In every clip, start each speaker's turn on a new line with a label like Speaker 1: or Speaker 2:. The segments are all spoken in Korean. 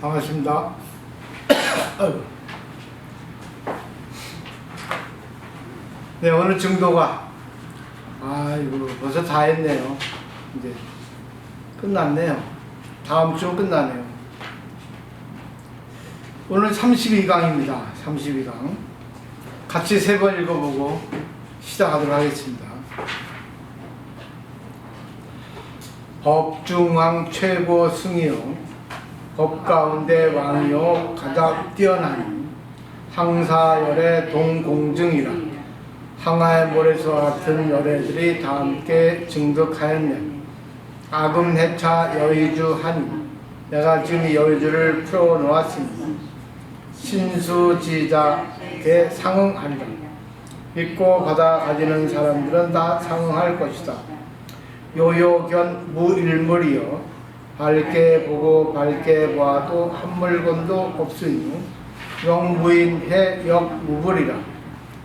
Speaker 1: 반갑습니다. 네, 오늘 증도가 아이고 벌써 다 했네요. 이제 끝났네요. 다음 주 끝나네요. 오늘 32강입니다. 32강 같이 세 번 읽어보고 시작하도록 하겠습니다. 법중왕 최고 승이요 법 가운데 왕이요 가장 뛰어나니 항사열의 동공증이라 항아의 모래수와 같은 열애들이 다 함께 증득하였네. 아금해차 여의주하니 내가 지금 이 여의주를 풀어놓았으니 신수지자께 상응하리라. 믿고 받아 가지는 사람들은 다 상응할 것이다. 요요견 무일물이여 밝게 보고 밝게 보아도 한 물건도 없으니 영무인해 역무불이라.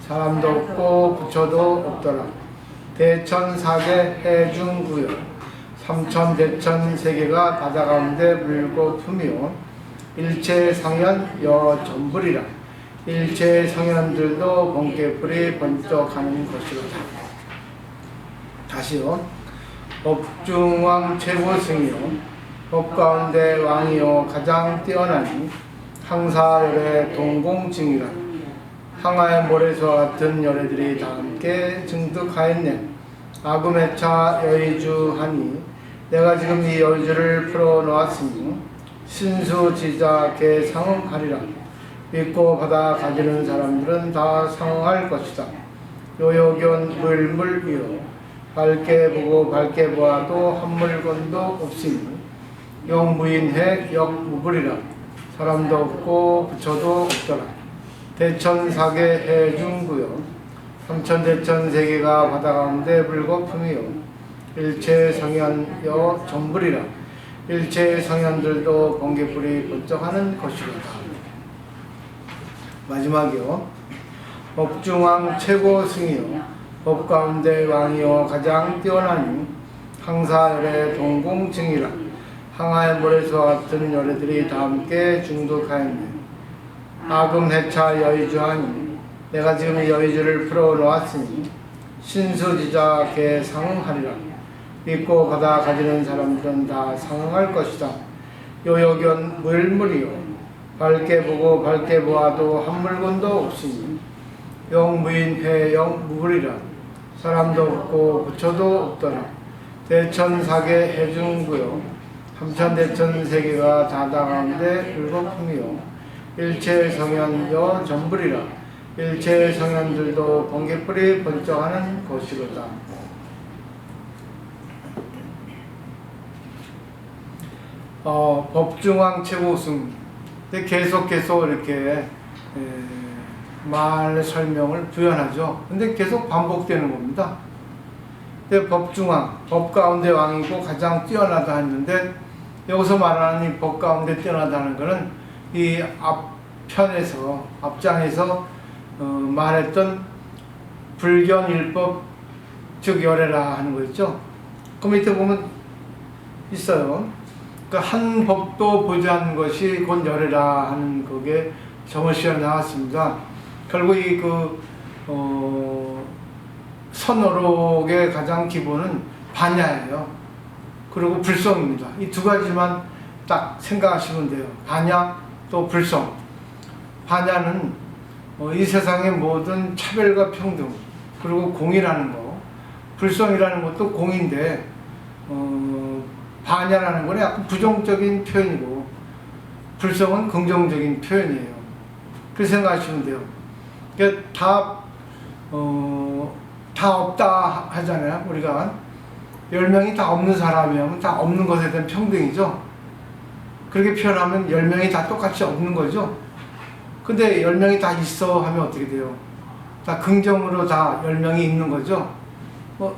Speaker 1: 사람도 없고 부처도 없더라. 대천사계 해중구여 삼천대천세계가 바다 가운데 물고 품이요 일체성현 여전불이라. 일체성현들도 번개불이 번쩍하는 것이로다. 다시요. 법중왕 최고승이요 법 가운데 왕이요 가장 뛰어나니 항사열의 동공증이라. 항아의 모래수와 같은 열애들이 다 함께 증득하였네. 아금해차 여의주하니 내가 지금 이 여의주를 풀어놓았으니 신수지자께 상응하리라. 믿고 받아 가지는 사람들은 다 상응할 것이다. 요요견 물물이요 밝게 보고 밝게 보아도 한 물건도 없으니 영무인해 역무불이라. 사람도 없고 부처도 없더라. 대천사계 해중구요 삼천대천세계가 바다 가운데 물거품이요 일체성현여 전불이라. 일체성현들도 번개불이 번쩍하는 것이로다. 마지막이요. 법중왕 최고승이요 법 가운데 왕이요 가장 뛰어나니 항사열의 동공증이라. 항아의 모래수와 같은 열애들이 다 함께 중독하였네. 아금해차 여의주하니 내가 지금 이 여의주를 풀어놓았으니 신수지자께 상응하리라. 믿고 받아 가지는 사람들은 다 상응할 것이다. 요요견 물물이요 밝게 보고 밝게 보아도 한 물건도 없으니 영무인해 영무불이라. 사람도 없고 부처도 없더라. 대천사계 해중구요 삼천대천세계가 다다 가운데 불거품이요 일체성현여 전불이라. 일체성현들도 번개불이 번쩍하는 것이로다. 법중왕 최고승 계속 이렇게 말 설명을 부연하죠. 근데 계속 반복되는 겁니다. 근데 법중왕, 법 가운데 왕이고 가장 뛰어나다 했는데 여기서 말하는 이 법 가운데 뛰어나다는 것은 이 앞장에서 말했던 불견일법 즉 열애라 하는 거 있죠. 그 밑에 보면 있어요. 그 한 법도 보지 않는 것이 곧 열애라 하는 그게 정어시에 나왔습니다. 결국 이 선어록의 가장 기본은 반야예요. 그리고 불성입니다. 이 두 가지만 딱 생각하시면 돼요. 반야 또 불성. 반야는 이 세상의 모든 차별과 평등 그리고 공이라는 거, 불성이라는 것도 공인데 반야라는 건 약간 부정적인 표현이고 불성은 긍정적인 표현이에요. 그렇게 생각하시면 돼요. 그러니까 다 없다 하잖아요. 우리가 10명이 다 없는 사람이면 다 없는 것에 대한 평등이죠. 그렇게 표현하면 10명이 다 똑같이 없는 거죠. 근데 10명이 다 있어 하면 어떻게 돼요? 다 긍정으로 다 10명이 있는 거죠.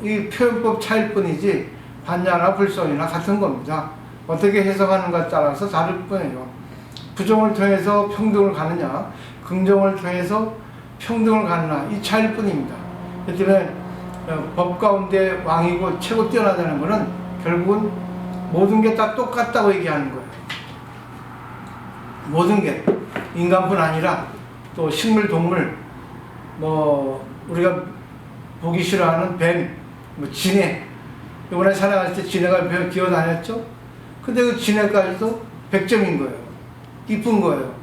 Speaker 1: 이 표현법 차이일 뿐이지 반야나 불성이나 같은 겁니다. 어떻게 해석하는가에 따라서 다를 뿐이에요. 부정을 통해서 평등을 가느냐 긍정을 통해서 평등을 가느냐 이 차이일 뿐입니다. 그렇기 때문에 법 가운데 왕이고 최고 뛰어나다는 것은 결국은 모든 게 다 똑같다고 얘기하는 거예요. 모든 게 인간뿐 아니라 또 식물, 동물, 뭐 우리가 보기 싫어하는 뱀, 뭐 진해. 이번에 살아갈 때 진해가 기어다녔죠. 근데 그 진해까지도 100점인 거예요. 이쁜 거예요.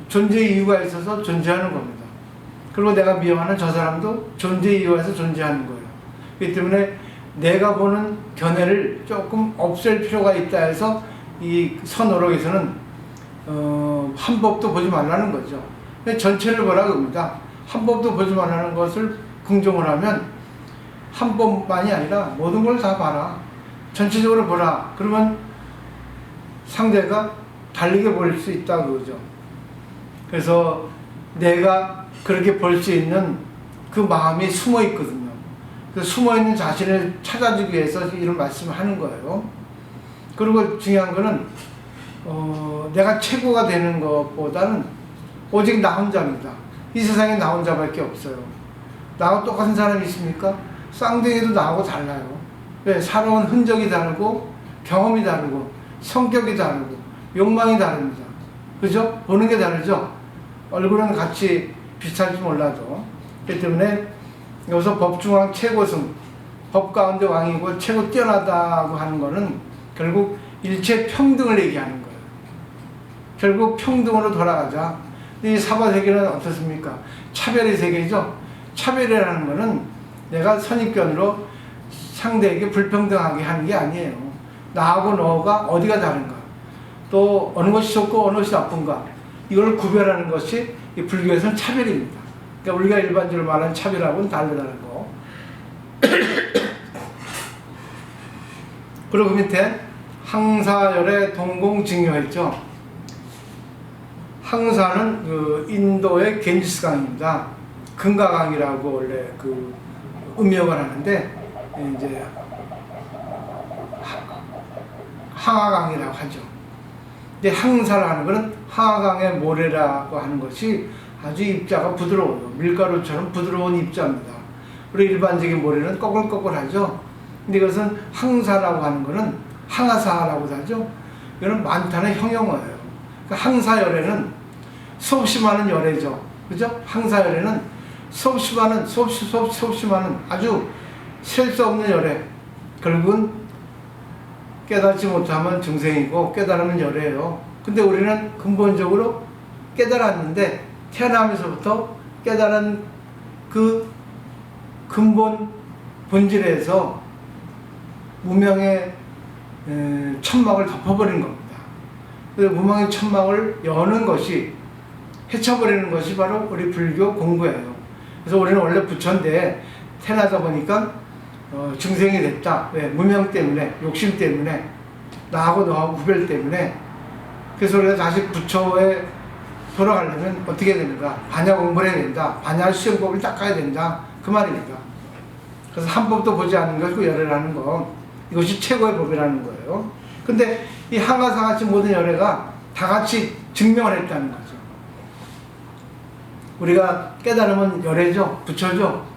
Speaker 1: 존재 이유가 있어서 존재하는 겁니다. 그리고 내가 미워하는 저 사람도 존재 이유가 있어서 존재하는 거예요. 그렇기 때문에 내가 보는 견해를 조금 없앨 필요가 있다 해서 이 선어록에서는 한 법도 보지 말라는 거죠. 전체를 보라 그럽니다. 한 법도 보지 말라는 것을 긍정을 하면 한 법만이 아니라 모든 걸 다 봐라. 전체적으로 보라. 그러면 상대가 다르게 볼 수 있다 그거죠. 그래서 내가 그렇게 볼 수 있는 그 마음이 숨어 있거든요. 그 숨어 있는 자신을 찾아주기 위해서 이런 말씀을 하는 거예요. 그리고 중요한 거는 내가 최고가 되는 것보다는 오직 나 혼자입니다. 이 세상에 나 혼자밖에 없어요. 나하고 똑같은 사람이 있습니까? 쌍둥이도 나하고 달라요. 왜? 살아온 흔적이 다르고 경험이 다르고 성격이 다르고 욕망이 다릅니다. 그죠? 보는 게 다르죠? 얼굴은 같이 비슷할지 몰라도. 그렇기 때문에 여기서 법중왕 최고승, 법 가운데 왕이고 최고 뛰어나다고 하는 거는 결국 일체 평등을 얘기하는 거예요. 결국 평등으로 돌아가자. 이 사바세계는 어떻습니까? 차별의 세계죠. 차별이라는 거는 내가 선입견으로 상대에게 불평등하게 하는 게 아니에요. 나하고 너가 어디가 다른가? 또 어느 것이 좋고 어느 것이 나쁜가? 이걸 구별하는 것이 이 불교에서는 차별입니다. 그러니까 우리가 일반적으로 말하는 차별하고는 다르다는 거. 그리고 그 밑에 항사열의 동공증여했죠. 항사는 그 인도의 겐지스 강입니다. 금가강이라고 원래 그 음역을 하는데 이제 항하강이라고 하죠. 근데 항사라는 것은 항하강의 모래라고 하는 것이 아주 입자가 부드러워요. 밀가루처럼 부드러운 입자입니다. 우리 일반적인 모래는 꺼끌꺼끌하죠. 근데 이것은 항사라고 하는 것은 항하사라고도 하죠. 이거는 많다는 형용어예요. 그러니까 항사열에는 수없이 많은 열애죠. 그죠? 항사열에는 수없이 많은 아주 셀 수 없는 열애. 결국은 깨닫지 못하면 중생이고 깨달으면 열애예요. 근데 우리는 근본적으로 깨달았는데 태어나면서부터 깨달은 그 근본 본질에서 무명의 천막을 덮어버린 겁니다. 그래서 무명의 천막을 여는 것이, 헤쳐버리는 것이 바로 우리 불교 공부예요. 그래서 우리는 원래 부처인데 태어나다 보니까 중생이 됐다. 왜? 무명 때문에, 욕심 때문에, 나하고 너하고 구별 때문에. 그래서 우리가 다시 부처에 돌아가려면 어떻게 됩니까? 반야 공부를 해야 된다. 반야 수행법을 닦아야 된다. 그 말입니다. 그래서 한 법도 보지 않는 것이고 열애라는 거, 이것이 최고의 법이라는 거예요. 근데 이 항하사같이 모든 열애가 다 같이 증명을 했다는 거죠. 우리가 깨달으면 열애죠. 부처죠.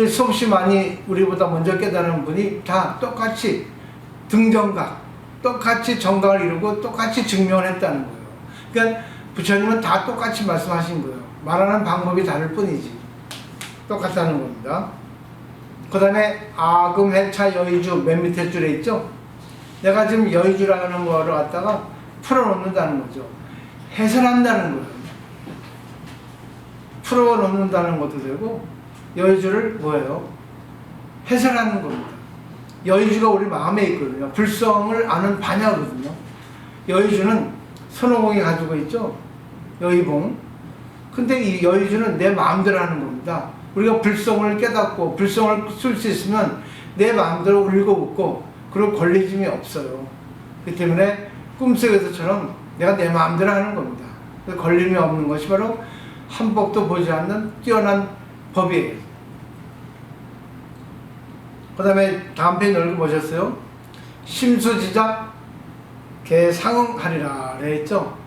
Speaker 1: 수없이 많이 우리보다 먼저 깨달은 분이 다 똑같이 등정각, 똑같이 정각을 이루고 똑같이 증명을 했다는 거예요. 그러니까 부처님은 다 똑같이 말씀하신 거예요. 말하는 방법이 다를 뿐이지. 똑같다는 겁니다. 그 다음에 아금, 해차, 여의주 맨 밑에 줄에 있죠. 내가 지금 여의주라는 거를 갖다가 풀어놓는다는 거죠. 해설한다는 거예요. 풀어놓는다는 것도 되고, 여의주를 뭐예요? 해설하는 겁니다. 여의주가 우리 마음에 있거든요. 불성을 아는 반야거든요. 여의주는 손오공이 가지고 있죠. 여의봉. 근데 이 여의주는 내 마음대로 하는 겁니다. 우리가 불성을 깨닫고 불성을 쓸 수 있으면 내 마음대로 울고 웃고 그런 걸리짐이 없어요. 그렇기 때문에 꿈속에서처럼 내가 내 마음대로 하는 겁니다. 걸림이 없는 것이 바로 한 법도 보지 않는 뛰어난 법이에요. 그 다음에 다음 페이지 읽어보셨어요? 심수지작 개상응하리라 그랬죠.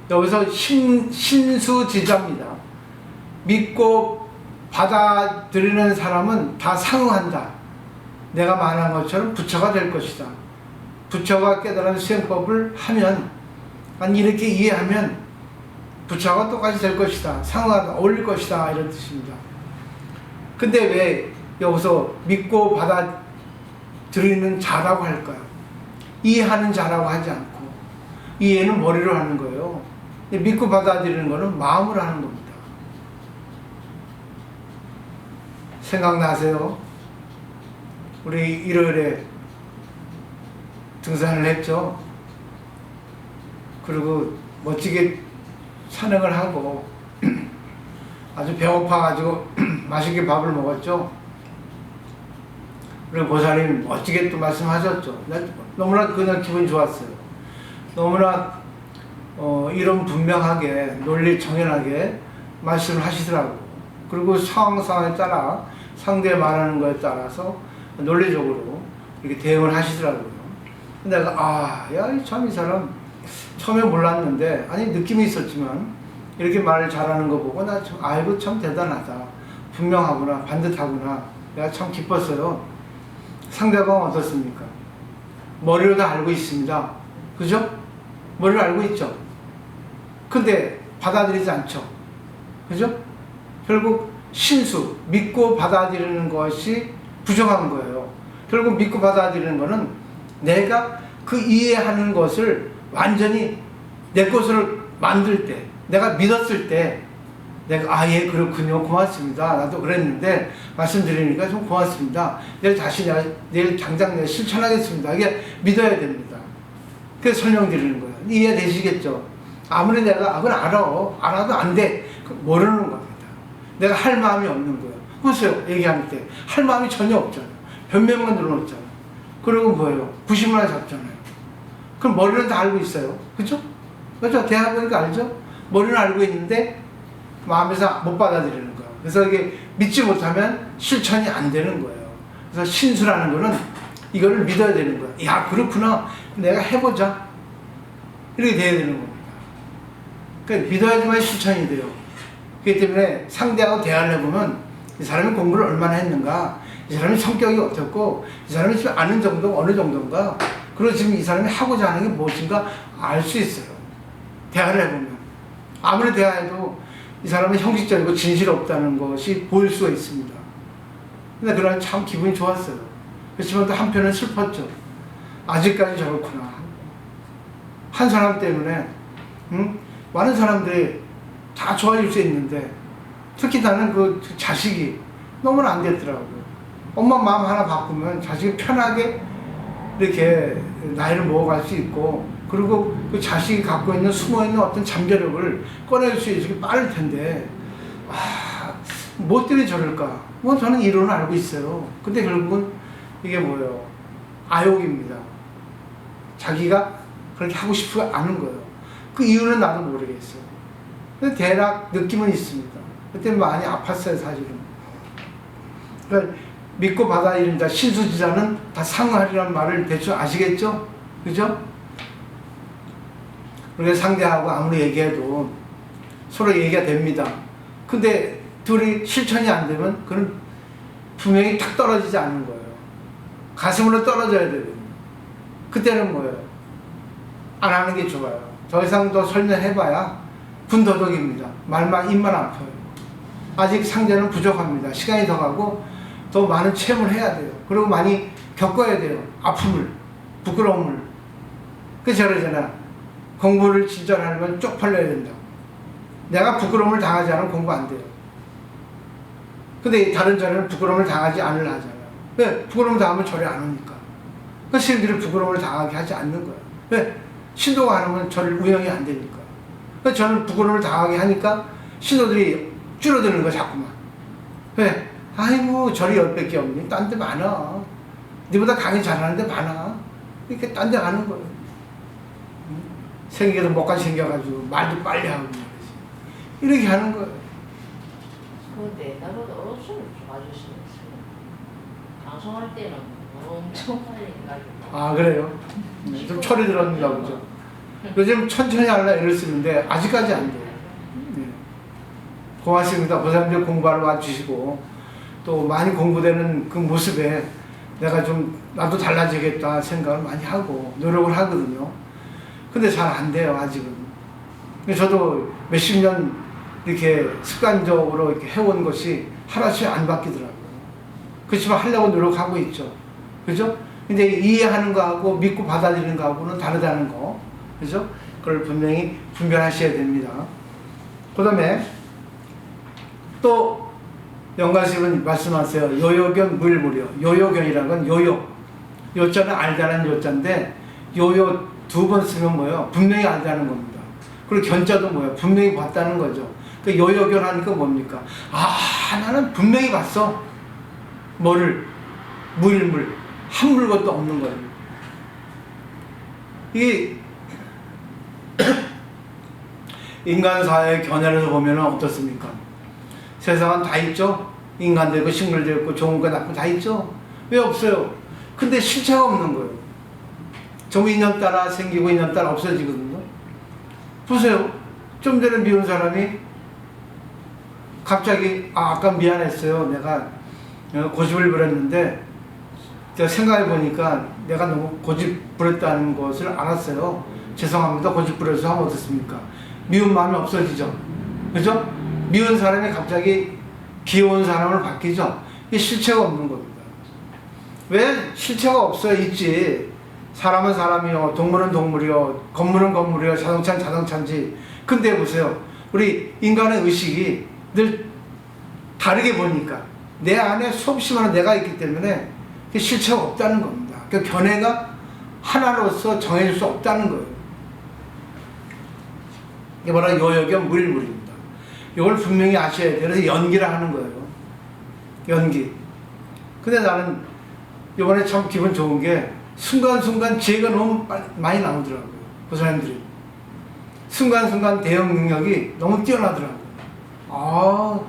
Speaker 1: 여기서 신수지자입니다. 믿고 받아들이는 사람은 다 상응한다. 내가 말한 것처럼 부처가 될 것이다. 부처가 깨달은 수행법을 하면 아니 이렇게 이해하면 부처가 똑같이 될 것이다. 상호가 어울릴 것이다. 이런 뜻입니다. 근데 왜 여기서 믿고 받아들이는 자라고 할까요? 이해하는 자라고 하지 않고 이해는 머리로 하는 거예요. 근데 믿고 받아들이는 거는 마음으로 하는 겁니다. 생각나세요? 우리 일요일에 등산을 했죠. 그리고 멋지게 산행을 하고 아주 배고파가지고 맛있게 밥을 먹었죠. 그리고 보살님 멋지게 또 말씀하셨죠. 너무나 그냥 기분 좋았어요. 너무나 이런 분명하게 논리 정연하게 말씀을 하시더라고. 그리고 상황에 따라 상대 말하는 거에 따라서 논리적으로 이렇게 대응을 하시더라고요. 근데 내가 참 이 사람 처음에 몰랐는데 아니 느낌이 있었지만 이렇게 말을 잘하는 거 보고 나 참 아이고 참 대단하다. 분명하구나. 반듯하구나. 내가 참 기뻤어요. 상대방은 어떻습니까? 머리로 다 알고 있습니다. 그죠? 머리로 알고 있죠. 근데 받아들이지 않죠. 그죠? 결국 신수, 믿고 받아들이는 것이 부정한 거예요. 결국 믿고 받아들이는 거는 내가 그 이해하는 것을 완전히 내 것으로 만들 때, 내가 믿었을 때, 내가 예 그렇군요, 고맙습니다. 나도 그랬는데 말씀드리니까 좀 고맙습니다. 내일 당장 내가 실천하겠습니다. 이게 믿어야 됩니다. 그래서 설명드리는 거예요. 이해되시겠죠? 아무리 내가 그건 알아도 안 돼. 모르는 겁니다. 내가 할 마음이 없는 거예요. 보세요, 얘기할 때 할 마음이 전혀 없잖아요. 변명만 늘어놓잖아요. 그리고 뭐예요? 부심만 잡잖아요. 그럼 머리는 다 알고 있어요. 그죠? 그죠? 대화 보니까 알죠? 머리는 알고 있는데 마음에서 못 받아들이는 거예요. 그래서 이게 믿지 못하면 실천이 안 되는 거예요. 그래서 신수라는 거는 이거를 믿어야 되는 거예요. 야, 그렇구나. 내가 해보자. 이렇게 돼야 되는 겁니다. 그러니까 믿어야지만 실천이 돼요. 그렇기 때문에 상대하고 대화를 해보면 이 사람이 공부를 얼마나 했는가, 이 사람이 성격이 어떻고, 이 사람이 지금 아는 정도가 어느 정도인가, 그리고 지금 이 사람이 하고자 하는 게 무엇인가 알 수 있어요. 대화를 해보면. 아무리 대화해도 이 사람은 형식적이고 진실 없다는 것이 보일 수가 있습니다. 근데 그날 참 기분이 좋았어요. 그렇지만 또 한편은 슬펐죠. 아직까지 저렇구나. 한 사람 때문에 많은 사람들이 다 좋아질 수 있는데 특히 나는 그 자식이 너무나 안 됐더라고요. 엄마 마음 하나 바꾸면 자식이 편하게 이렇게 나이를 먹어갈 수 있고, 그리고 그 자식이 갖고 있는 숨어있는 어떤 잠재력을 꺼낼 수 있게 빠를 텐데, 뭐 때문에 저럴까? 뭐 저는 이론을 알고 있어요. 근데 결국은 이게 뭐예요? 아욕입니다. 자기가 그렇게 하고 싶지 않은 거예요. 그 이유는 나도 모르겠어요. 근데 대략 느낌은 있습니다. 그때 많이 아팠어요, 사실은. 그러니까 믿고 받아들인다. 신수지자는 다 상하리라는 말을 대충 아시겠죠? 그죠? 우리가 상대하고 아무리 얘기해도 서로 얘기가 됩니다. 근데 둘이 실천이 안 되면 그건 분명히 탁 떨어지지 않는 거예요. 가슴으로 떨어져야 되거든요. 그때는 뭐예요? 안 하는 게 좋아요. 더 이상 더 설명해봐야 군더더기입니다. 말만 입만 아파요. 아직 상대는 부족합니다. 시간이 더 가고 더 많은 체험을 해야 돼요. 그리고 많이 겪어야 돼요. 아픔을, 부끄러움을. 그래서 그러잖아. 공부를 진짜 하려면 쪽팔려야 된다고. 내가 부끄러움을 당하지 않으면 공부 안 돼요. 근데 다른 절에는 부끄러움을 당하지 않으려 하잖아요. 왜? 부끄러움 당하면 절에 안 오니까. 그 스님들이 부끄러움을 당하게 하지 않는 거예요. 왜? 신도가 안 오면 절 운영이 안 되니까. 그래서 저는 부끄러움을 당하게 하니까 신도들이 줄어드는 거야, 자꾸만. 왜? 아이고, 절이 10배 개 없니? 딴 데 많아. 니보다 강의 잘하는 데 많아. 이렇게 딴 데 가는 거예요. 생겨도 못까지 생겨가지고 말도 빨리 하고 이렇게 하는 거예요.
Speaker 2: 근데 나보다 어른을 좀 봐주시면서 방송할 때는 엄청 빨리 해가지고.
Speaker 1: 그래요? 좀 철이 들었는가 보죠. 요즘 천천히 하려 애를 쓰는데 아직까지 안 돼요. 네. 고맙습니다. 보살님들 공부하러 와주시고 또 많이 공부되는 그 모습에 내가 좀 나도 달라지겠다 생각을 많이 하고 노력을 하거든요. 근데 잘 안 돼요, 아직은. 저도 몇십 년 이렇게 습관적으로 이렇게 해온 것이 하나씩 안 바뀌더라고요. 그렇지만 하려고 노력하고 있죠. 그죠? 근데 이해하는 거하고 믿고 받아들이는 거하고는 다르다는 거. 그죠? 그걸 분명히 분별하셔야 됩니다. 그 다음에 또 영가심은 말씀하세요. 요요견 물무려. 요요견이라는 건 요요. 요자는 알다는 요자인데 요요 두 번 쓰면 뭐예요? 분명히 알다는 겁니다. 그리고 견자도 뭐예요? 분명히 봤다는 거죠. 그 요요견 하니까 뭡니까? 아, 나는 분명히 봤어. 뭐를? 물물. 한 물것도 없는 거예요. 이게 인간사회의 견해에서 보면 어떻습니까? 세상은 다 있죠? 인간도 있고 식물도 있고 좋은 거 나쁜 거 다 있죠? 왜 없어요? 근데 실체가 없는 거예요. 전부 인연따라 생기고 인연따라 없어지거든요. 보세요. 좀 전에 미운 사람이 갑자기 아까 미안했어요. 내가 고집을 부렸는데 제가 생각해 보니까 내가 너무 고집 부렸다는 것을 알았어요. 죄송합니다. 고집 부려서 하면 어떻습니까? 미운 마음이 없어지죠. 그죠? 미운 사람이 갑자기 귀여운 사람으로 바뀌죠. 이게 실체가 없는 겁니다. 왜? 실체가 없어요. 있지. 사람은 사람이요, 동물은 동물이요, 건물은 건물이요, 자동차는 자동차인지. 근데 보세요. 우리 인간의 의식이 늘 다르게 보니까 내 안에 수없이 많은 내가 있기 때문에 실체가 없다는 겁니다. 그 견해가 하나로서 정해질 수 없다는 거예요. 이게 바로 요요견 물물입니다. 이걸 분명히 아셔야 돼요. 그래서 연기를 하는 거예요. 연기. 근데 나는 이번에 참 기분 좋은 게 순간순간 지혜가 너무 많이 나오더라고요. 그 사람들이. 순간순간 대응 능력이 너무 뛰어나더라고요. 아,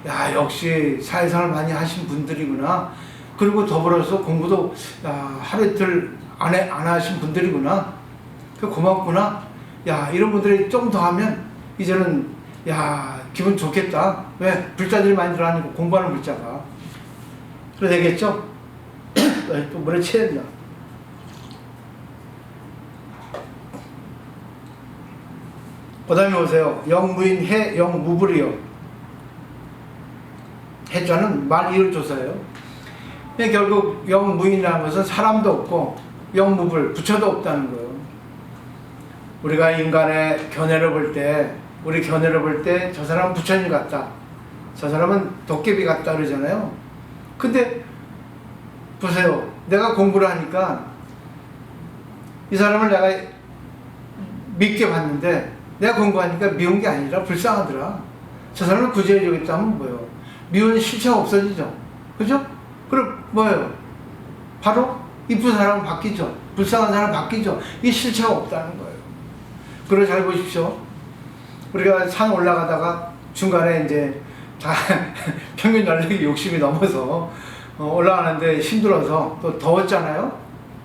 Speaker 1: 야, 역시 사회생활 많이 하신 분들이구나. 그리고 더불어서 공부도 하루 이틀 안 하신 분들이구나. 그 고맙구나. 야, 이런 분들이 좀 더 하면 이제는 야, 기분 좋겠다. 왜? 불자들이 많이 들어가니까 공부하는 불자가. 그래 되겠죠? 또 물에 취했나? 그 다음에 보세요. 영무인 해 영무불이요. 해자는 말 이을 조사예요. 결국 영무인이라는 것은 사람도 없고 영무불, 부처도 없다는 거예요. 우리가 인간의 견해를 볼 때, 우리 견해를 볼 때 저 사람은 부처님 같다. 저 사람은 도깨비 같다 그러잖아요. 근데 보세요. 내가 공부를 하니까 이 사람을 내가 믿게 봤는데 내가 공부하니까 미운 게 아니라 불쌍하더라. 저 사람을 구제해주겠다 하면 뭐예요? 미운 실체가 없어지죠. 그죠? 그럼 뭐예요? 바로 이쁜 사람은 바뀌죠. 불쌍한 사람은 바뀌죠. 이게 실체가 없다는 거예요. 그걸 잘 보십시오. 우리가 산 올라가다가 중간에 이제 다 평균 연령이 60이 넘어서 올라가는데 힘들어서 또 더웠잖아요.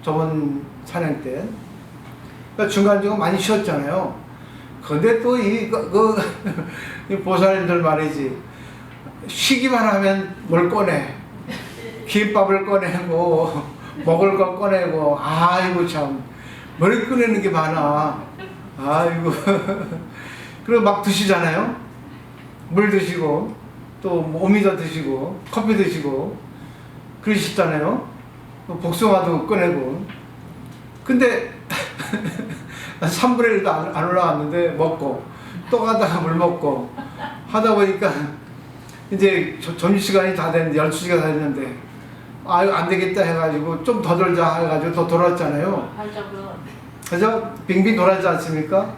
Speaker 1: 저번 산행 때. 그러니까 중간중간 많이 쉬었잖아요. 근데 또 이 보살님들 말이지. 쉬기만 하면 뭘 꺼내. 김밥을 꺼내고, 먹을 거 꺼내고, 아이고 참. 머리 꺼내는 게 많아. 아이고. 그리고 막 드시잖아요. 물 드시고, 또 오미자 드시고, 커피 드시고, 그러시잖아요. 복숭아도 꺼내고. 근데 3분의 1도 안 올라왔는데 먹고 또 가다가 물 먹고 하다 보니까 이제 점심시간이 다 됐는데 12시가 다 됐는데 아유 안 되겠다 해가지고 좀 더 돌자 해가지고 더 돌았잖아요. 그래서 빙빙 돌았지 않습니까?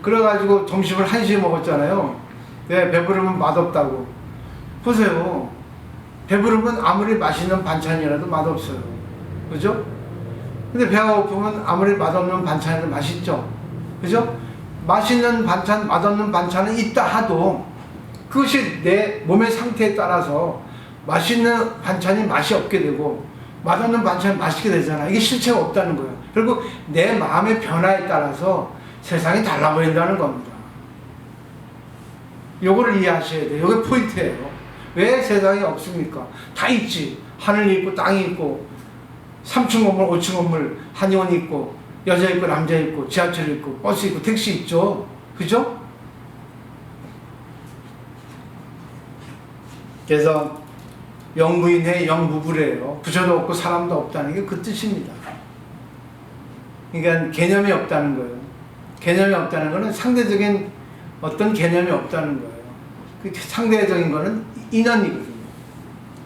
Speaker 1: 그래가지고 점심을 1시에 먹었잖아요. 왜? 배부르면 맛없다고. 보세요. 배부르면 아무리 맛있는 반찬이라도 맛없어요. 그죠? 근데 배가 고프면 아무리 맛없는 반찬이라도 맛있죠. 그죠? 맛있는 반찬, 맛없는 반찬은 있다 하도 그것이 내 몸의 상태에 따라서 맛있는 반찬이 맛이 없게 되고 맛없는 반찬이 맛있게 되잖아. 이게 실체가 없다는 거예요. 결국 내 마음의 변화에 따라서 세상이 달라버린다는 겁니다. 요거를 이해하셔야 돼요. 요게 포인트예요. 왜 세상에 없습니까? 다 있지. 하늘이 있고 땅이 있고 3층 건물, 5층 건물, 한의원이 있고 여자 있고 남자 있고 지하철 있고 버스 있고 택시 있죠. 그죠? 그래서 영부인의 영부부래요. 부처도 없고 사람도 없다는 게 그 뜻입니다. 그러니까 개념이 없다는 거예요. 개념이 없다는 거는 상대적인 어떤 개념이 없다는 거예요. 그 상대적인 거는 인연이거든요.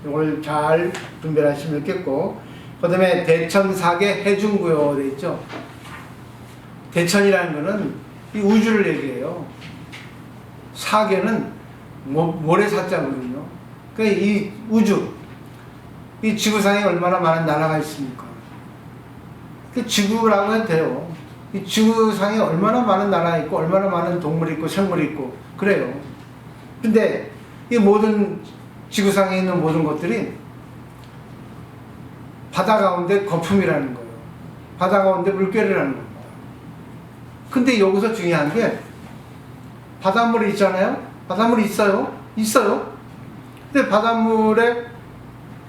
Speaker 1: 이걸 잘 분별하시면 좋겠고, 그 다음에 대천사계 해중구요 돼 있죠. 대천이라는 거는 이 우주를 얘기해요. 사계는 모래사자거든요. 그러니까 이 우주, 이 지구상에 얼마나 많은 나라가 있습니까? 그 지구라고 해도 돼요. 이 지구상에 얼마나 많은 나라가 있고 얼마나 많은 동물이 있고 생물이 있고 그래요. 근데 이 모든 지구상에 있는 모든 것들이 바다 가운데 거품이라는 거예요. 바다 가운데 물결이라는 겁니다. 근데 여기서 중요한 게 바닷물이 있잖아요. 바닷물이 있어요. 있어요. 근데 바닷물에는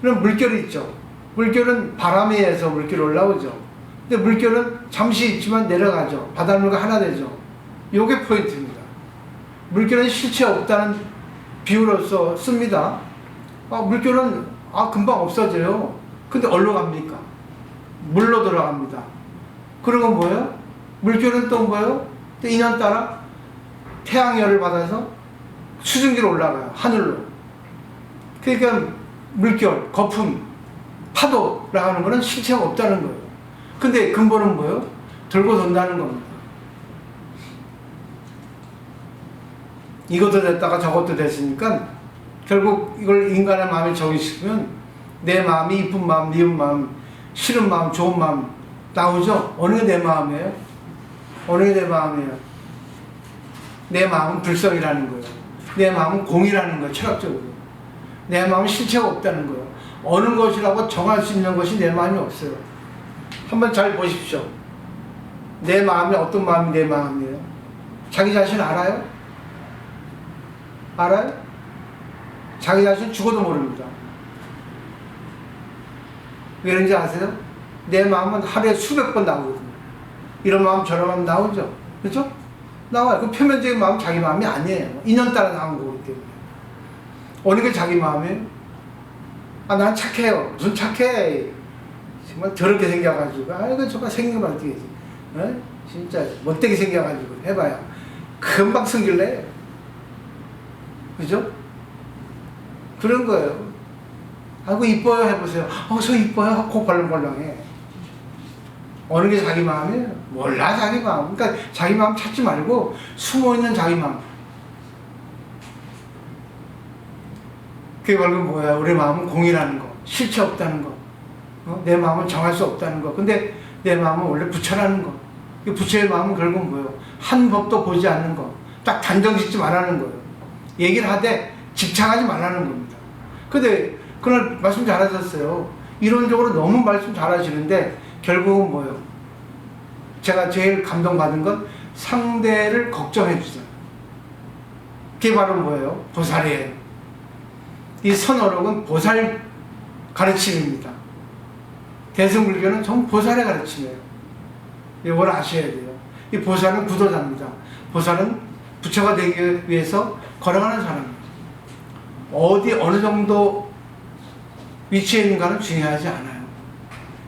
Speaker 1: 물결이 있죠. 물결은 바람에 의해서 물결이 올라오죠. 근데 물결은 잠시 있지만 내려가죠. 바닷물과 하나 되죠. 요게 포인트입니다. 물결은 실체 없다는 비유로서 씁니다. 물결은 금방 없어져요. 근데 어디로 갑니까? 물로 들어갑니다. 그러면 뭐예요? 물결은 또 뭐예요? 또 인연 따라 태양열을 받아서 수증기로 올라가요. 하늘로. 그러니까 물결, 거품, 파도라고 하는 거는 실체가 없다는 거예요. 근데 근본은 뭐예요? 돌고 돈다는 겁니다. 이것도 됐다가 저것도 됐으니까 결국 이걸 인간의 마음에 적용시키면 내 마음이 이쁜 마음, 미운 마음, 싫은 마음, 좋은 마음 나오죠? 어느 게 내 마음이에요? 어느 게 내 마음이에요? 내 마음은 불성이라는 거예요. 내 마음은 공이라는 거예요. 철학적으로. 내 마음은 실체가 없다는 거예요. 어느 것이라고 정할 수 있는 것이 내 마음이 없어요. 한번 잘 보십시오. 내 마음이 어떤 마음이 내 마음이에요? 자기 자신 알아요? 알아요? 자기 자신 죽어도 모릅니다. 왜 그런지 아세요? 내 마음은 하루에 수백 번 나오거든요. 이런 마음 저런 마음 나오죠? 그렇죠? 나와요. 그 표면적인 마음은 자기 마음이 아니에요. 인연 따라 나온 거기 때문에. 어느 게 자기 마음이에요? 난 착해요. 무슨 착해? 정말 더럽게 생겨가지고, 이거 정말 생긴 건 어떻게 해? 진짜 못되게 생겨가지고 해봐야 금방 성질내요. 그죠? 그런 거예요. 아이고 이뻐요 해보세요. 저 이뻐요. 코 벌렁벌렁해. 어느 게 자기 마음이에요? 몰라 자기 마음. 그러니까 자기 마음 찾지 말고 숨어있는 자기 마음. 그게 결국 뭐야? 우리 마음은 공이라는 거. 실체 없다는 거. 내 마음은 정할 수 없다는 거. 근데 내 마음은 원래 부처라는 거. 부처의 마음은 결국 뭐예요? 한 법도 보지 않는 거. 딱 단정 짓지 말라는 거예요. 얘기를 하되 집착하지 말라는 겁니다. 근데 그날 말씀 잘하셨어요. 이론적으로 너무 말씀 잘하시는데 결국은 뭐예요? 제가 제일 감동받은 건 상대를 걱정해 주세요. 그게 바로 뭐예요? 보살이에요. 이 선어록은 보살 가르침입니다. 대승불교는 전부 보살의 가르침이에요. 이걸 아셔야 돼요. 이 보살은 구도자입니다. 보살은 부처가 되기 위해서 걸어가는 사람입니다. 어느 정도 위치에 있는가는 중요하지 않아요.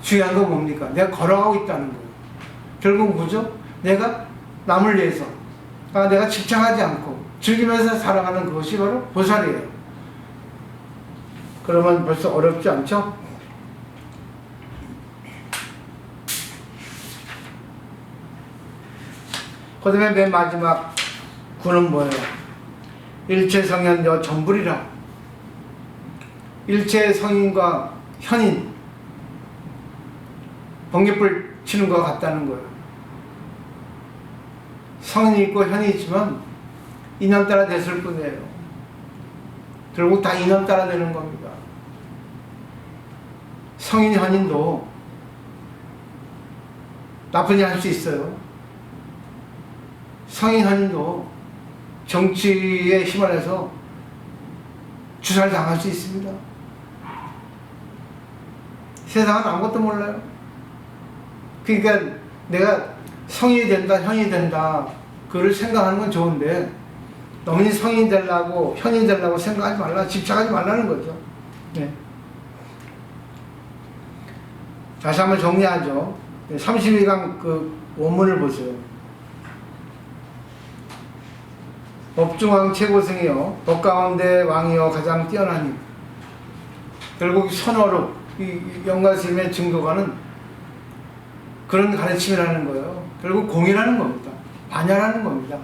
Speaker 1: 중요한 건 뭡니까? 내가 걸어가고 있다는 거예요. 결국 뭐죠? 내가 남을 위해서, 내가 집착하지 않고 즐기면서 살아가는 그것이 바로 보살이에요. 그러면 벌써 어렵지 않죠? 그 다음에 맨 마지막 구는 뭐예요? 일체성현여 전불이라. 일체성인과 현인, 번개불 치는 것 같다는 거예요. 성인이 있고 현이 있지만 인연 따라 됐을 뿐이에요. 결국 다 인연 따라 되는 겁니다. 성인 현인도 나쁜 일 할 수 있어요. 성인 현인도 정치에 휘말려서 주사를 당할 수 있습니다. 세상은 아무것도 몰라요. 그러니까 내가 성인이 된다, 현이 된다, 그걸 생각하는 건 좋은데, 너무 성인이 되려고, 현이 되려고 생각하지 말라, 집착하지 말라는 거죠. 네. 다시 한번 정리하죠. 32강 그 원문을 보세요. 법중왕 최고승이요, 법 가운데 왕이요 가장 뛰어나니. 결국 선어로 이 영가스님의 증거가는 그런 가르침이라는 거예요. 결국 공이라는 겁니다. 반야라는 겁니다.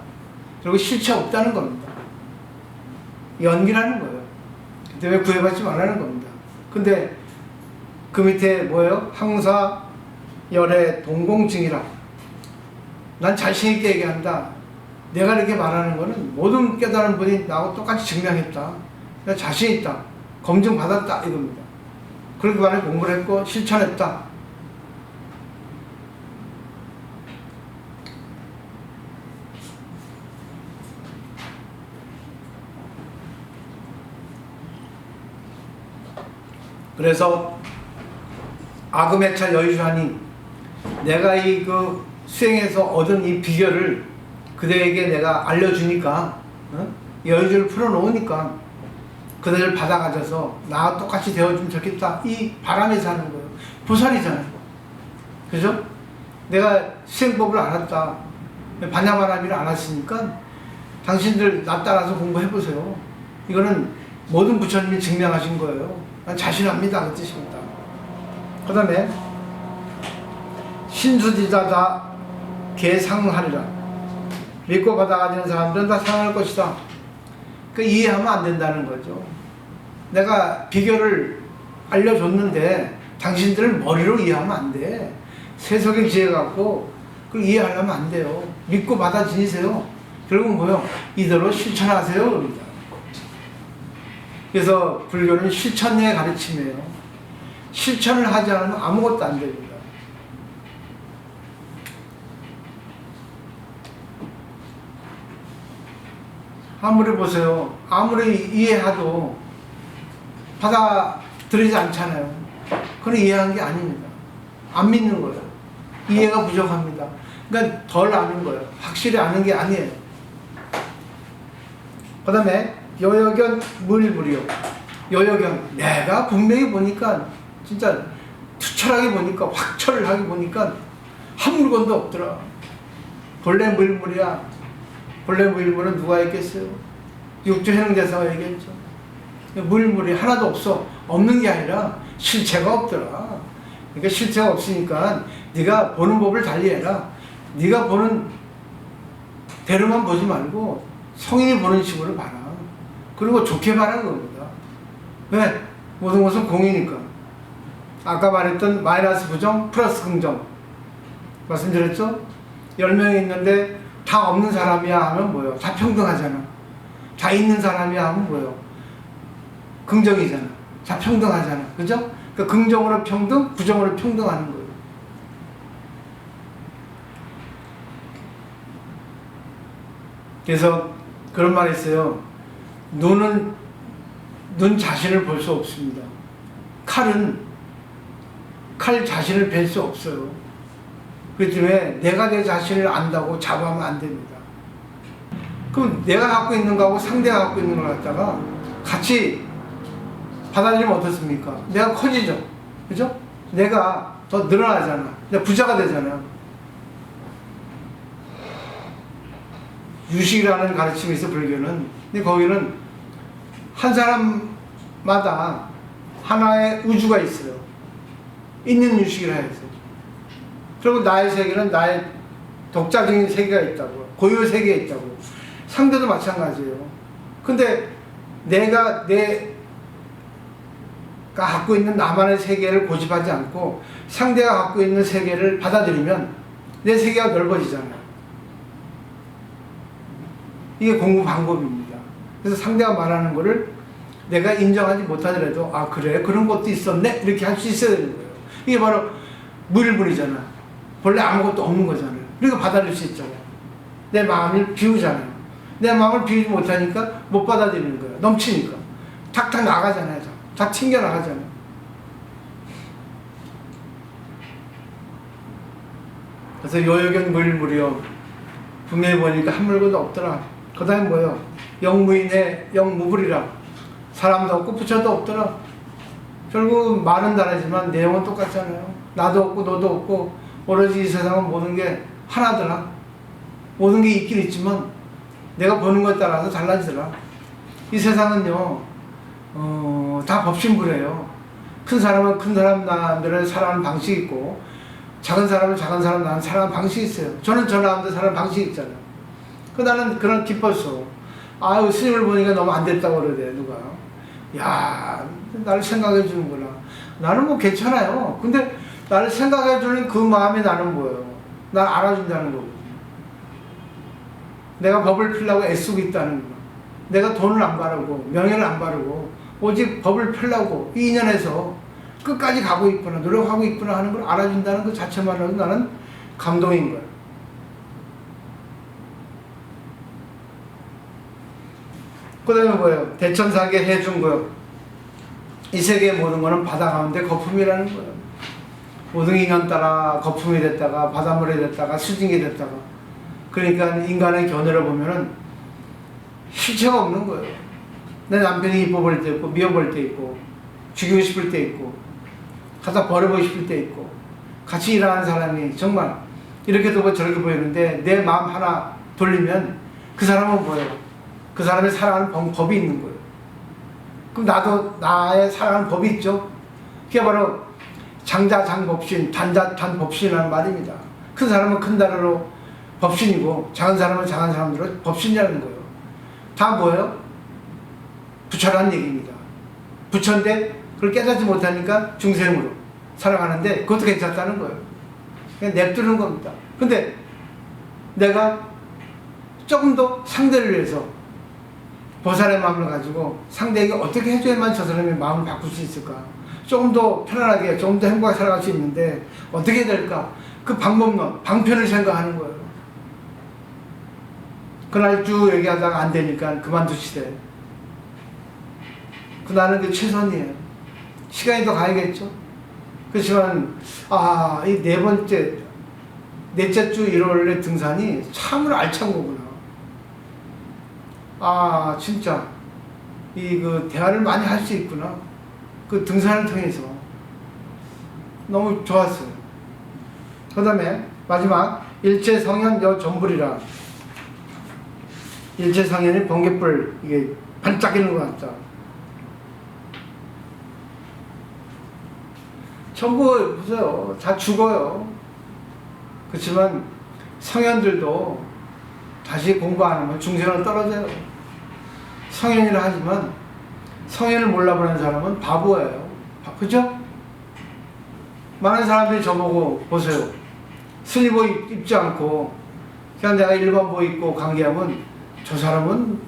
Speaker 1: 그리고 실체 없다는 겁니다. 연기라는 거예요. 그 때문에 구애받지 말라는 겁니다. 근데 그 밑에 뭐예요? 항사 열애 동공증이라. 난 자신있게 얘기한다. 내가 이렇게 말하는 거는 모든 깨달은 분이 나하고 똑같이 증명했다. 내가 자신있다. 검증받았다. 이겁니다. 그렇게 많이 공부를 했고 실천했다. 그래서 아금해차 여유하니, 내가 이 그 수행에서 얻은 이 비결을 그대에게 내가 알려주니까, 여유를 풀어놓으니까 그대를 받아가져서 나와 똑같이 되어주면 좋겠다, 이 바람에서 하는 거예요. 보살이잖아요. 그죠? 내가 수행법을 알았다, 반야바람이를 알았으니까 당신들 나 따라서 공부해보세요. 이거는 모든 부처님이 증명하신 거예요. 난 자신합니다, 그 뜻입니다. 그 다음에 신수지자다 개상하리라. 믿고 받아가지는 사람들은 다 상할 것이다. 그 이해하면 안 된다는 거죠. 내가 비결을 알려줬는데 당신들은 머리로 이해하면 안 돼. 세속의 지혜 갖고 그걸 이해하려면 안 돼요. 믿고 받아 지니세요. 결국 뭐요? 이대로 실천하세요. 그럽니다. 그래서 불교는 실천의 가르침이에요. 실천을 하지 않으면 아무것도 안 됩니다. 아무리 보세요. 아무리 이해해도 받아들이지 않잖아요. 그건 이해한 게 아닙니다. 안 믿는 거예요. 이해가 부족합니다. 그러니까 덜 아는 거예요. 확실히 아는 게 아니에요. 그 다음에 여여견 물불이요. 여여견, 내가 분명히 보니까 진짜 투철하게 보니까, 확철하게 보니까 한 물건도 없더라. 본래 물물이야. 본래 물물은 누가 했겠어요? 육조해능대사가 얘기했죠. 물물이 하나도 없어. 없는 게 아니라 실체가 없더라. 그러니까 실체가 없으니까 네가 보는 법을 달리해라. 네가 보는 대로만 보지 말고 성인이 보는 식으로 봐라. 그리고 좋게 봐라는 겁니다. 왜? 모든 것은 공이니까. 아까 말했던 마이너스 부정 플러스 긍정 말씀드렸죠? 10명이 있는데 다 없는 사람이야 하면 뭐예요? 다 평등하잖아. 다 있는 사람이야 하면 뭐예요? 긍정이잖아. 다 평등하잖아. 그죠? 그러니까 긍정으로 평등, 부정으로 평등하는 거예요. 그래서 그런 말이 있어요. 눈은 눈 자신을 볼 수 없습니다. 칼은 칼 자신을 뵐 수 없어요. 그렇기 때문에 내가 내 자신을 안다고 자부하면 안 됩니다. 그럼 내가 갖고 있는 거하고 상대가 갖고 있는 걸 갖다가 같이 받아들이면 어떻습니까? 내가 커지죠. 그죠? 내가 더 늘어나잖아. 내가 부자가 되잖아요. 유식이라는 가르침이 있어, 불교는. 근데 거기는 한 사람마다 하나의 우주가 있어요. 있는 유식이라 해서. 그리고 나의 세계는 나의 독자적인 세계가 있다고. 고유 세계에 있다고. 상대도 마찬가지예요. 근데 내가 갖고 있는 나만의 세계를 고집하지 않고 상대가 갖고 있는 세계를 받아들이면 내 세계가 넓어지잖아요. 이게 공부 방법입니다. 그래서 상대가 말하는 거를 내가 인정하지 못하더라도 아 그래? 그런 것도 있었네? 이렇게 할 수 있어야 되는 거예요. 이게 바로 무일분이잖아. 본래 아무것도 없는 거잖아요. 그러니까 받아들일 수 있잖아요. 내 마음을 비우잖아요. 내 마음을 비우지 못하니까 못 받아들이는 거예요. 넘치니까. 탁탁 나가잖아요. 다 튕겨 나가잖아요. 그래서 요여경 무일무리여. 분명히 보니까 한 물건도 없더라. 그 다음에 뭐예요? 영무인의 영무불이라. 사람도 없고 부처도 없더라. 결국 말은 다르지만 내용은 똑같잖아요. 나도 없고 너도 없고 오로지 이 세상은 모든 게 하나더라. 모든 게 있긴 있지만 내가 보는 것에 따라서 달라지더라. 이 세상은요 다 법신불이에요. 큰 사람은 큰 사람들을 살아가는 방식이 있고 작은 사람은 작은 사람 나는 살아가는 방식이 있어요. 저는 저 나름대로 살아가는 방식이 있잖아요. 나는 그런 기뻤어. 아유 스님을 보니까 너무 안 됐다고 그러대 누가. 야 나를 생각해 주는구나. 나는 뭐 괜찮아요. 근데 나를 생각해 주는 그 마음이 나는 뭐예요? 날 알아준다는 거고. 내가 법을 피려고 애쓰고 있다는 거. 내가 돈을 안 바르고 명예를 안 바르고 오직 법을 펴려고 이 인연에서 끝까지 가고 있구나 노력하고 있구나 하는 걸 알아준다는 그 자체만으로도 나는 감동인 거야. 그 다음에 뭐예요? 대천사에게 해준 거예요. 이 세계의 모든 거는 바다 가운데 거품이라는 거예요. 모든 인연 따라 거품이 됐다가 바닷물이 됐다가 수증이 됐다가. 그러니까 인간의 견해를 보면은 실체가 없는 거예요. 내 남편이 이뻐 보일 때 있고 미워 보일 때 있고 죽이고 싶을 때 있고 갖다 버려보고 싶을 때 있고 같이 일하는 사람이 정말 이렇게도 보고 저렇게 보이는데 내 마음 하나 돌리면 그 사람은 뭐예요? 그 사람이 살아가는 법이 있는 거예요. 그럼 나도 나의 살아가는 법이 있죠. 그게 바로 장자장법신, 단자단법신이라는 말입니다. 큰 사람은 큰 다리로 법신이고 작은 사람은 작은 사람으로 법신이라는 거예요. 다 뭐예요? 부처라는 얘기입니다. 부처인데 그걸 깨닫지 못하니까 중생으로 살아가는데 그것도 괜찮다는 거예요. 그냥 냅두는 겁니다. 근데 내가 조금 더 상대를 위해서 보살의 마음을 가지고 상대에게 어떻게 해줘야만 저 사람의 마음을 바꿀 수 있을까? 조금 더 편안하게, 조금 더 행복하게 살아갈 수 있는데 어떻게 해야 될까? 그 방법론, 방편을 생각하는 거예요. 그날 쭉 얘기하다가 안 되니까 그만두시대. 나는 그 최선이에요. 시간이 더 가야겠죠. 그렇지만 이 넷째 주 일요일에 등산이 참으로 알찬 거구나. 진짜 그 대화를 많이 할 수 있구나. 그 등산을 통해서 너무 좋았어요. 그 다음에 마지막 일체성현 여전불이라. 일체성현이 번갯불 이게 반짝이는 것 같다. 전부 보세요. 다 죽어요. 그렇지만 성현들도 다시 공부 안 하면 중생으로 떨어져요. 성현이라 하지만 성현을 몰라보는 사람은 바보예요. 그죠? 많은 사람들이 저보고 보세요. 스니보 입지 않고 그냥 내가 일반복 입고 관계하면 저 사람은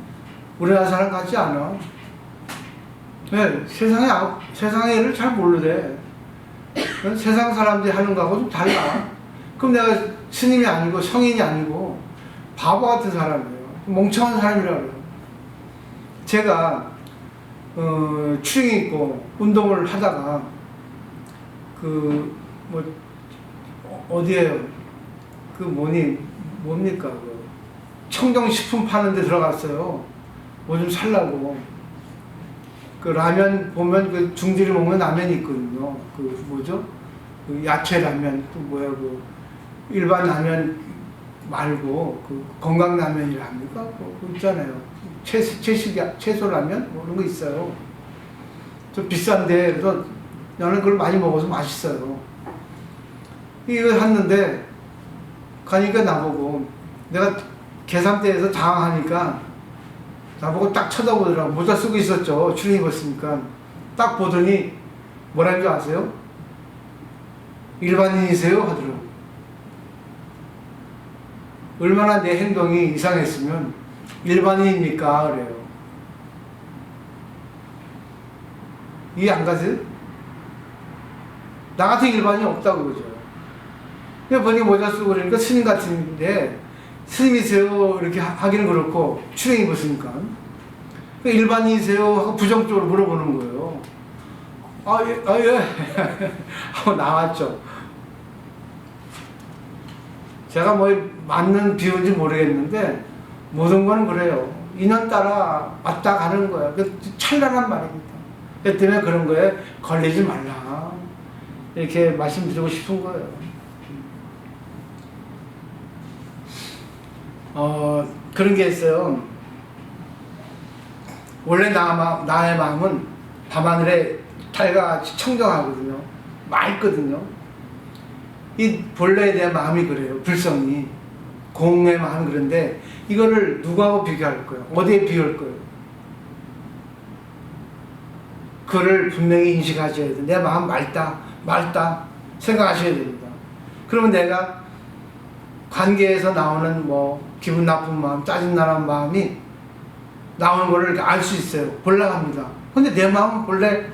Speaker 1: 우리나라 사람 같지 않아. 네, 세상의 일을 잘 모르대. 세상 사람들이 하는 거하고 좀 달라. 그럼 내가 스님이 아니고 성인이 아니고 바보 같은 사람이에요. 멍청한 사람이라고 해요. 제가 추링이 있고 운동을 하다가 어디에요? 뭡니까? 청정식품 파는 데 들어갔어요. 뭐 좀 살라고. 그 라면 보면 그 중들이 먹는 라면이 있거든요. 그 야채 라면, 또 일반 라면 말고 그 건강 라면이라 합니까? 그거 있잖아요. 채소 라면? 뭐 그런 거 있어요. 좀 비싼데, 그래서 나는 그걸 많이 먹어서 맛있어요. 이걸 샀는데, 가니까 나보고, 내가 계산대에서 당황하니까, 나보고 딱 쳐다보더라고. 모자 쓰고 있었죠. 추링 입었으니까. 딱 보더니, 뭐라는 줄 아세요? 일반인이세요? 하더라고. 얼마나 내 행동이 이상했으면, 일반인입니까? 그래요. 이해 안 가세요? 나 같은 일반인이 없다고 그러죠. 그냥 보니 모자 쓰고 그러니까 스님 같은데, 스님이세요? 이렇게 하기는 그렇고, 추랭 입었으니까. 일반인이세요? 하고 부정적으로 물어보는 거예요. 예. 하고 나왔죠. 제가 뭐 맞는 비유인지 모르겠는데 모든 건 그래요. 인연 따라 왔다 가는 거야. 그 찬란한 말입니다. 그 때문에 그런 거에 걸리지 말라. 이렇게 말씀드리고 싶은 거예요. 그런 게 있어요. 원래 나의 마음은 밤하늘에 달같이 청정하거든요. 맑거든요. 이 본래에 대한 마음이 그래요. 불성이. 공의 마음이 그런데 이거를 누구하고 비교할 거예요? 어디에 비교할 거예요? 그를 분명히 인식하셔야 돼요. 내 마음 맑다 생각하셔야 됩니다. 그러면 내가 관계에서 나오는 뭐 기분 나쁜 마음, 짜증나는 마음이 나오는 거를 알 수 있어요. 볼락합니다. 근데 내 마음은 본래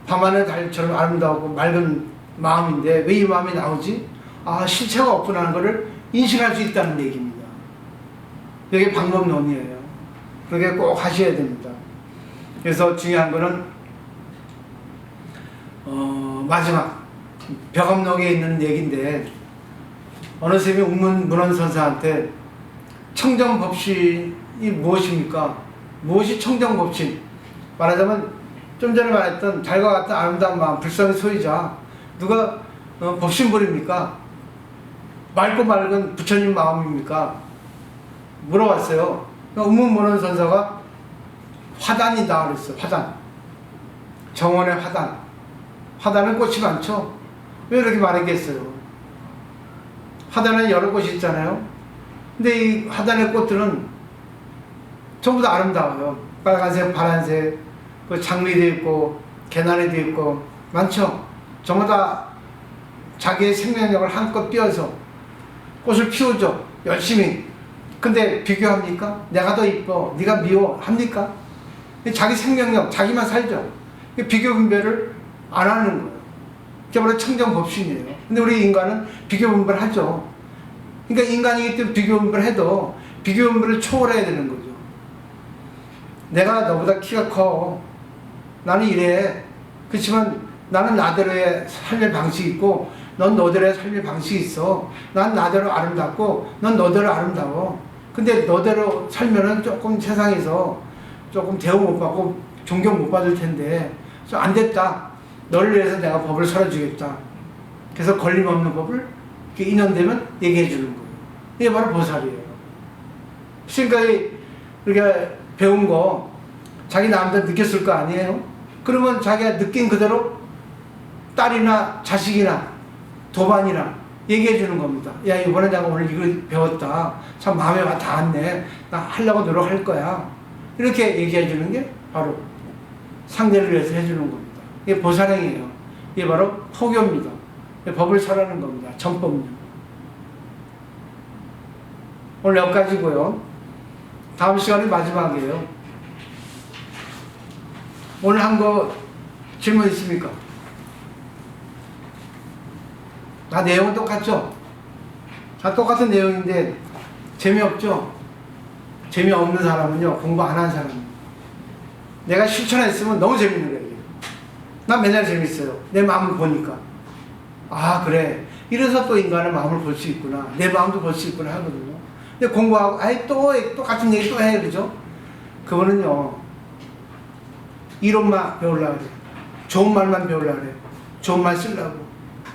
Speaker 1: 밤하늘 달처럼 아름다우고 맑은 마음인데 왜 이 마음이 나오지? 아, 실체가 없구나 하는 거를 인식할 수 있다는 얘기입니다. 이게 방법론이에요. 그렇게 꼭 하셔야 됩니다. 그래서 중요한 거는 마지막 벽암록에 있는 얘기인데 어느 스님이 문헌선사한테 청정법신이 무엇입니까? 무엇이 청정법신? 말하자면 좀 전에 말했던 달과 같은 아름다운 마음, 불성의 소유자 누가 법신불입니까? 맑고 맑은 부처님 마음입니까? 물어봤어요. 문헌선사가 화단이다 그랬어요. 화단. 정원의 화단. 화단은 꽃이 많죠? 왜 이렇게 말했겠어요? 화단은 여러 꽃이 있잖아요. 근데 이 화단의 꽃들은 전부 다 아름다워요. 빨간색, 파란색, 그 장미도 있고, 개나리도 있고, 많죠? 전부 다 자기의 생명력을 한껏 띄워서 꽃을 피우죠. 열심히. 근데 비교합니까? 내가 더 이뻐, 네가 미워 합니까? 자기 생명력, 자기만 살죠. 비교 분별을 안 하는 거예요. 그게 바로 청정법신이에요. 근데 우리 인간은 비교 분별을 하죠. 그러니까 인간이기 때문에 비교 분별을 해도 비교 분별을 초월해야 되는 거죠. 내가 너보다 키가 커. 나는 이래. 그렇지만 나는 나대로의 삶의 방식이 있고 넌 너대로의 삶의 방식이 있어. 난 나대로 아름답고 넌 너대로 아름다워. 근데 너대로 살면은 조금 세상에서 조금 대우 못 받고 존경 못 받을 텐데 안 됐다. 너를 위해서 내가 법을 설해주겠다. 그래서 걸림없는 법을 인연되면 얘기해 주는 거예요. 이게 바로 보살이에요. 지금까지 우리가 배운 거 자기 나름대로 느꼈을 거 아니에요? 그러면 자기가 느낀 그대로 딸이나 자식이나 도반이나 얘기해 주는 겁니다. 야, 이번에 내가 오늘 이걸 배웠다. 참 마음에 와 닿았네. 나 하려고 노력할 거야. 이렇게 얘기해 주는 게 바로 상대를 위해서 해주는 겁니다. 이게 보살행이에요. 이게 바로 포교입니다. 법을 설하는 겁니다. 전법요. 오늘 여기까지고요. 다음 시간이 마지막이에요. 오늘 한 거 질문 있습니까? 다 내용은 똑같죠? 다 똑같은 내용인데 재미없죠? 재미없는 사람은요, 공부 안 한 사람입니다. 내가 실천했으면 너무 재밌는 거예요. 난 맨날 재밌어요. 내 마음을 보니까. 아, 그래. 이래서 또 인간의 마음을 볼 수 있구나. 내 마음도 볼 수 있구나 하거든요. 근데 공부하고, 아이, 똑같은 얘기 또 해. 그죠? 그거는요, 이론만 배우려고 그래. 좋은 말만 배우려고 그래. 좋은 말 쓰려고.